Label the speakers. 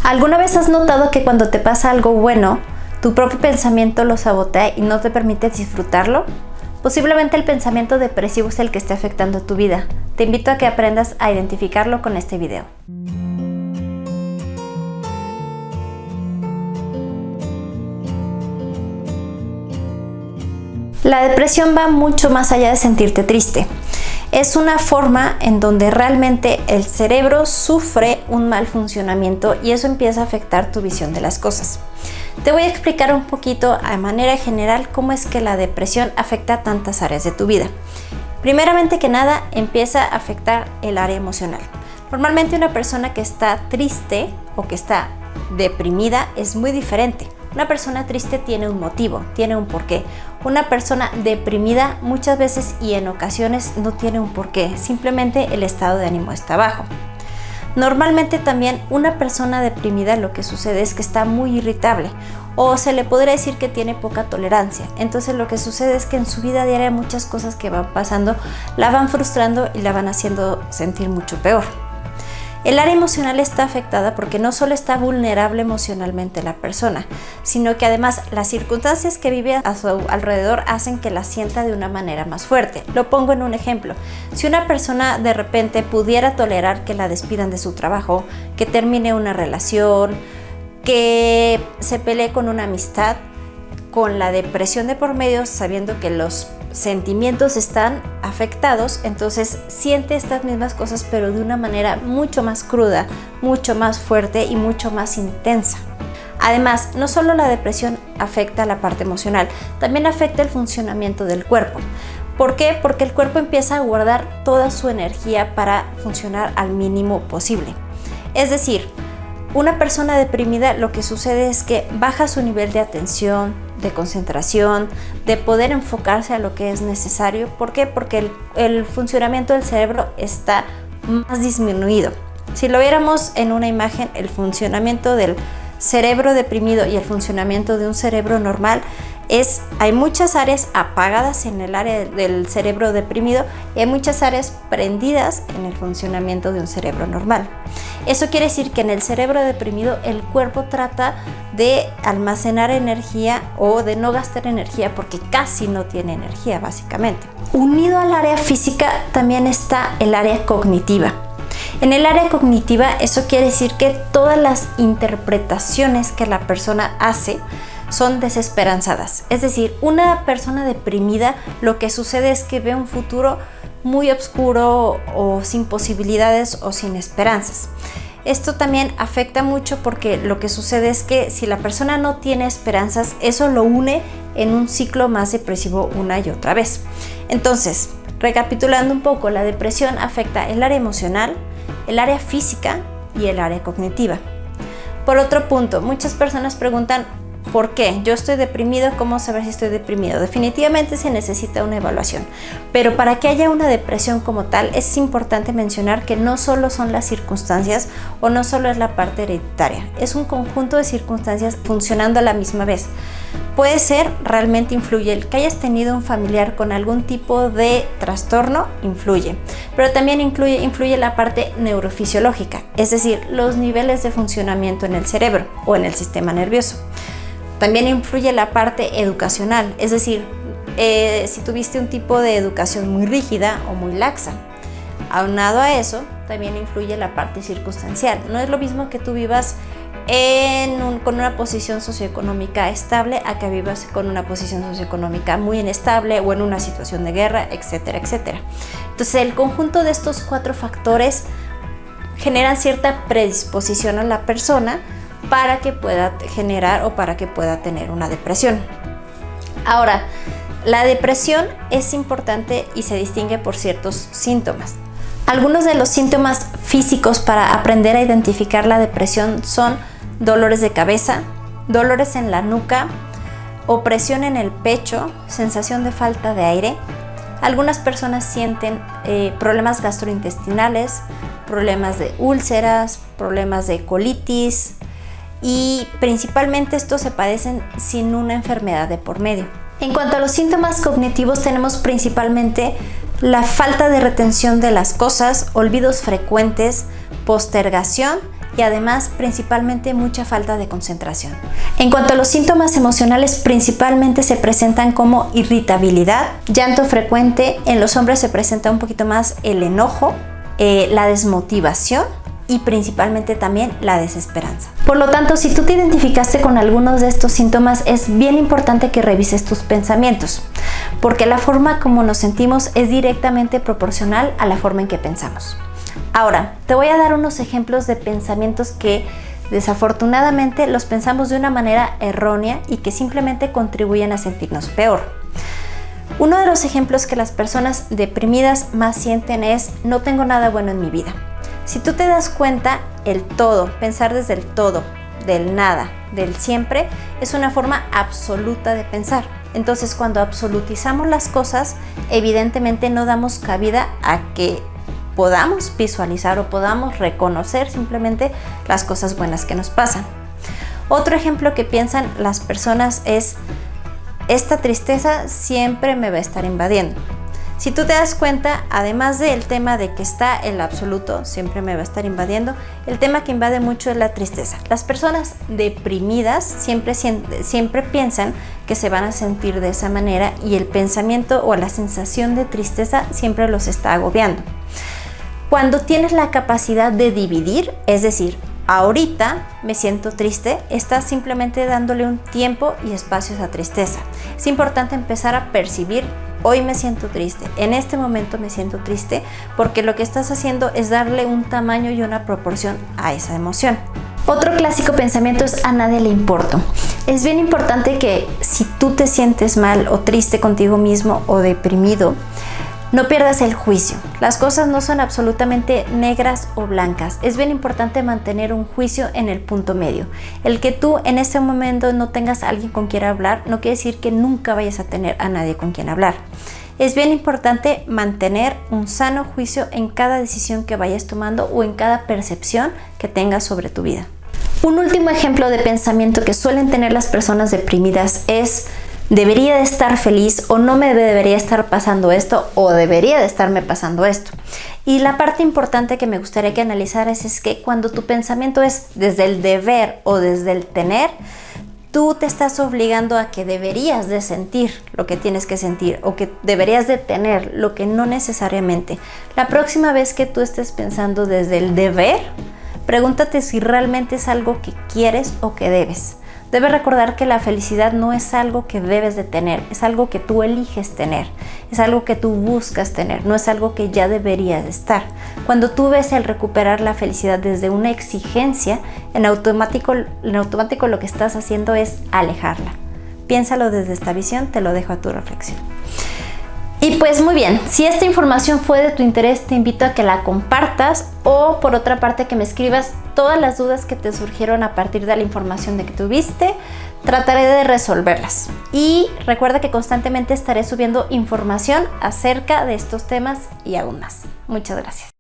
Speaker 1: ¿Alguna vez has notado que cuando te pasa algo bueno, tu propio pensamiento lo sabotea y no te permite disfrutarlo? Posiblemente el pensamiento depresivo es el que esté afectando tu vida. Te invito a que aprendas a identificarlo con este video. La depresión va mucho más allá de sentirte triste. Es una forma en donde realmente el cerebro sufre un mal funcionamiento y eso empieza a afectar tu visión de las cosas. Te voy a explicar un poquito a manera general cómo es que la depresión afecta a tantas áreas de tu vida. Primeramente que nada, empieza a afectar el área emocional. Normalmente una persona que está triste o que está deprimida es muy diferente. Una persona triste tiene un motivo, tiene un porqué. Una persona deprimida muchas veces y en ocasiones no tiene un porqué, simplemente el estado de ánimo está bajo. Normalmente también una persona deprimida lo que sucede es que está muy irritable o se le podría decir que tiene poca tolerancia. Entonces lo que sucede es que en su vida diaria muchas cosas que van pasando la van frustrando y la van haciendo sentir mucho peor. El área emocional está afectada porque no solo está vulnerable emocionalmente la persona, sino que además las circunstancias que vive a su alrededor hacen que la sienta de una manera más fuerte. Lo pongo en un ejemplo. Si una persona de repente pudiera tolerar que la despidan de su trabajo, que termine una relación, que se pelee con una amistad, con la depresión de por medio, sabiendo que los sentimientos están afectados, entonces siente estas mismas cosas pero de una manera mucho más cruda, mucho más fuerte y mucho más intensa. Además, no solo la depresión afecta la parte emocional, también afecta el funcionamiento del cuerpo. ¿Por qué? Porque el cuerpo empieza a guardar toda su energía para funcionar al mínimo posible. Es decir, una persona deprimida lo que sucede es que baja su nivel de atención, de concentración, de poder enfocarse a lo que es necesario. ¿Por qué? Porque el funcionamiento del cerebro está más disminuido. Si lo viéramos en una imagen, el funcionamiento del cerebro deprimido y el funcionamiento de un cerebro normal hay muchas áreas apagadas en el área del cerebro deprimido y hay muchas áreas prendidas en el funcionamiento de un cerebro normal. Eso quiere decir que en el cerebro deprimido el cuerpo trata de almacenar energía o de no gastar energía porque casi no tiene energía básicamente. Unido al área física también está el área cognitiva. En el área cognitiva eso quiere decir que todas las interpretaciones que la persona hace son desesperanzadas. Es decir, una persona deprimida lo que sucede es que ve un futuro muy oscuro o sin posibilidades o sin esperanzas. Esto también afecta mucho porque lo que sucede es que si la persona no tiene esperanzas, eso lo une en un ciclo más depresivo una y otra vez. Entonces, recapitulando un poco, la depresión afecta el área emocional, el área física y el área cognitiva. Por otro punto, muchas personas preguntan ¿por qué? Yo estoy deprimido, ¿cómo saber si estoy deprimido? Definitivamente se necesita una evaluación, pero para que haya una depresión como tal es importante mencionar que no solo son las circunstancias o no solo es la parte hereditaria, es un conjunto de circunstancias funcionando a la misma vez. Puede ser, realmente influye, el que hayas tenido un familiar con algún tipo de trastorno, influye, pero también influye la parte neurofisiológica, es decir, los niveles de funcionamiento en el cerebro o en el sistema nervioso. También influye la parte educacional, es decir, si tuviste un tipo de educación muy rígida o muy laxa. Aunado a eso, también influye la parte circunstancial. No es lo mismo que tú vivas con una posición socioeconómica estable a que vivas con una posición socioeconómica muy inestable o en una situación de guerra, etcétera, etcétera. Entonces, el conjunto de estos 4 factores generan cierta predisposición a la persona para que pueda generar o para que pueda tener una depresión. Ahora, la depresión es importante y se distingue por ciertos síntomas. Algunos de los síntomas físicos para aprender a identificar la depresión son dolores de cabeza, dolores en la nuca, opresión en el pecho, sensación de falta de aire. Algunas personas sienten problemas gastrointestinales, problemas de úlceras, problemas de colitis, y principalmente estos se padecen sin una enfermedad de por medio. En cuanto a los síntomas cognitivos, tenemos principalmente la falta de retención de las cosas, olvidos frecuentes, postergación y además principalmente mucha falta de concentración. En cuanto a los síntomas emocionales, principalmente se presentan como irritabilidad, llanto frecuente, en los hombres se presenta un poquito más el enojo, la desmotivación y principalmente también la desesperanza. Por lo tanto, si tú te identificaste con algunos de estos síntomas, es bien importante que revises tus pensamientos, porque la forma como nos sentimos es directamente proporcional a la forma en que pensamos. Ahora, te voy a dar unos ejemplos de pensamientos que desafortunadamente los pensamos de una manera errónea y que simplemente contribuyen a sentirnos peor. Uno de los ejemplos que las personas deprimidas más sienten es: no tengo nada bueno en mi vida. Si tú te das cuenta, el todo, pensar desde el todo, del nada, del siempre, es una forma absoluta de pensar. Entonces, cuando absolutizamos las cosas, evidentemente no damos cabida a que podamos visualizar o podamos reconocer simplemente las cosas buenas que nos pasan. Otro ejemplo que piensan las personas es: esta tristeza siempre me va a estar invadiendo. Si tú te das cuenta, además del tema de que está el absoluto, siempre me va a estar invadiendo, el tema que invade mucho es la tristeza. Las personas deprimidas siempre piensan que se van a sentir de esa manera y el pensamiento o la sensación de tristeza siempre los está agobiando. Cuando tienes la capacidad de dividir, es decir, ahorita me siento triste, estás simplemente dándole un tiempo y espacio a esa tristeza. Es importante empezar a percibir: hoy me siento triste, en este momento me siento triste, porque lo que estás haciendo es darle un tamaño y una proporción a esa emoción. Otro clásico pensamiento es: a nadie le importo. Es bien importante que si tú te sientes mal o triste contigo mismo o deprimido, no pierdas el juicio. Las cosas no son absolutamente negras o blancas. Es bien importante mantener un juicio en el punto medio. El que tú en este momento no tengas a alguien con quien hablar no quiere decir que nunca vayas a tener a nadie con quien hablar. Es bien importante mantener un sano juicio en cada decisión que vayas tomando o en cada percepción que tengas sobre tu vida. Un último ejemplo de pensamiento que suelen tener las personas deprimidas es: debería de estar feliz, o no me debería estar pasando esto, o debería de estarme pasando esto. Y la parte importante que me gustaría que analizaras es que cuando tu pensamiento es desde el deber o desde el tener, tú te estás obligando a que deberías de sentir lo que tienes que sentir o que deberías de tener lo que no necesariamente. La próxima vez que tú estés pensando desde el deber, pregúntate si realmente es algo que quieres o que debes. Debes recordar que la felicidad no es algo que debes de tener, es algo que tú eliges tener, es algo que tú buscas tener, no es algo que ya debería de estar. Cuando tú ves el recuperar la felicidad desde una exigencia, en automático lo que estás haciendo es alejarla. Piénsalo desde esta visión, te lo dejo a tu reflexión. Y pues muy bien, si esta información fue de tu interés, te invito a que la compartas o por otra parte que me escribas todas las dudas que te surgieron a partir de la información de que tuviste. Trataré de resolverlas. Y recuerda que constantemente estaré subiendo información acerca de estos temas y aún más. Muchas gracias.